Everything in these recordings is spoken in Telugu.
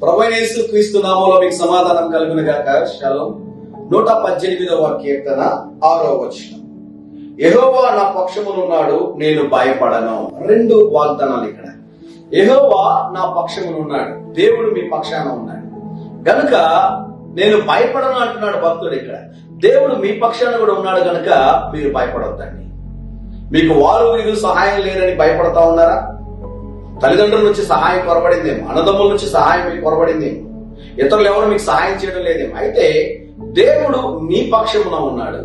ప్రభువైన యేసుక్రీస్తు నామములో మీకు సమాధానం కలుగును గాక. షలోం. 118వ కీర్తన 6వ వచనం. యెహోవా నా పక్షమునున్నాడు, నేను భయపడను. రెండు వాగ్దానాలు ఇక్కడ. యెహోవా నా పక్షమునున్నాడు, దేవుడు మీ పక్షాన ఉన్నాడు గనుక నేను భయపడను అంటున్నాడు భక్తుడు. ఇక్కడ దేవుడు మీ పక్షాన కూడా ఉన్నాడు గనుక మీరు భయపడొద్దండి. మీకు వారు వీరు సహాయం లేరని భయపడతా ఉన్నారా? తల్లిదండ్రుల నుంచి సహాయం కొరబడిందేమో, అన్నదమ్ముల నుంచి సహాయం మీకు కొరబడిందేమో, ఇతరులు ఎవరు మీకు సహాయం చేయడం లేదేమో. అయితే దేవుడు నీ పక్షమున ఉన్నాడు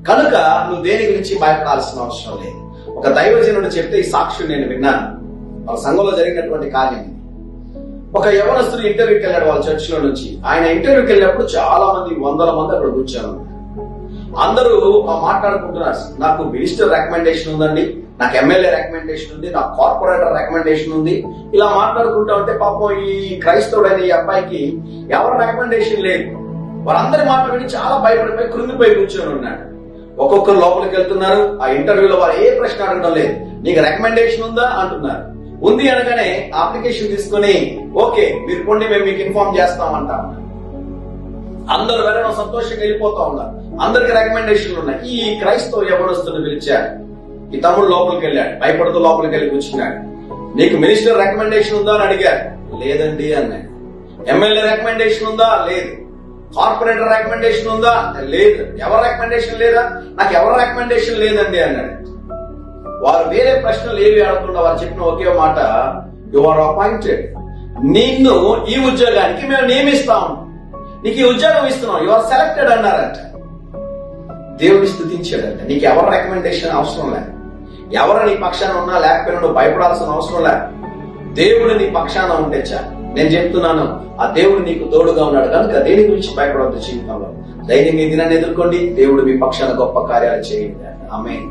కనుక నువ్వు దేని గురించి భయపడాల్సిన అవసరం లేదు. ఒక దైవజనుడు చెప్తే ఈ సాక్షి నేను విన్నాను. వాళ్ళ సంఘంలో జరిగినటువంటి కార్యం. ఒక యవనస్తుడు ఇంటర్వ్యూకి వెళ్ళాడు వాళ్ళ చర్చిలో నుంచి. ఆయన ఇంటర్వ్యూకి వెళ్ళినప్పుడు చాలా మంది, వందల మంది అక్కడ కూర్చొని అందరూ మాట్లాడుకుంటున్నారు. నాకు మినిస్టర్ రికమెండేషన్ ఉందండి, నాకు ఎమ్మెల్యే రికమెండేషన్ ఉంది, నాకు కార్పొరేటర్ రికమెండేషన్ ఉంది. ఇలా మాట్లాడుకుంటా ఉంటే పాపం ఈ క్రైస్తవుడైన ఈ అబ్బాయికి ఎవరి రికమెండేషన్ లేదు. వారందరి మాట విని చాలా భయపడిపోయి కృంగిపోయి కూర్చొని ఉన్నాడు. ఒక్కొక్కరు లోపలికి వెళ్తున్నారు. ఆ ఇంటర్వ్యూలో వారు ఏ ప్రశ్న అడగడం లేదు. నీకు రికమెండేషన్ ఉందా అంటున్నారు. ఉంది అనగానే అప్లికేషన్ తీసుకుని ఓకే మీరు కొండి, మేము మీకు ఇన్ఫార్మ్ చేస్తామంటాం. అందరు వెళ్ళడం సంతోషంగా వెళ్ళిపోతా ఉన్నారు. అందరికి రికమెండేషన్లు ఉన్నాయి. ఈ క్రైస్తవ యవనస్తుని పిలిచారు. ఈ తమ్ముడు లోపలికి వెళ్ళాడు, భయపడుతూ లోపలికి వెళ్ళి కూర్చున్నాడు. నీకు మినిస్టర్ రికమెండేషన్ ఉందా అని అడిగారు. లేదండి అన్నాడు. ఎమ్మెల్యే రికమెండేషన్ ఉందా? లేదు. కార్పొరేటర్ రికమెండేషన్ ఉందా? లేదు. ఎవరి రికమెండేషన్ లేదా? నాకు ఎవరి రికమెండేషన్ లేదండి అన్నాడు. వారు వేరే ప్రశ్నలు ఏవి అడగకుండా వారు చెప్పిన ఒకే మాట, యు ఆర్ అపాయింటెడ్. నిన్ను ఈ ఉద్యోగానికి మేము నియమిస్తాం, నీకు ఈ ఉద్యోగం ఇస్తున్నాం, యు ఆర్ సెలెక్టెడ్ అన్నారంట. దేవుని స్తుతించాడంట. నీకు ఎవరి రికమెండేషన్ అవసరం లేదు. ఎవరు నీ పక్షాన ఉన్నా లేకపోయినా నువ్వు భయపడాల్సిన అవసరం లేదు. దేవుడు నీ పక్షాన ఉంటే చాలు. నేను చెప్తున్నాను, ఆ దేవుడు నీకు తోడుగా ఉన్నాడు కనుక దేని గురించి భయపడవద్దు. జీవితంలో ధైర్యంగా ఈ దినాన్ని ఎదుర్కోండి. దేవుడు మీ పక్షాన గొప్ప కార్యాలు చేయండి. ఆమేన్.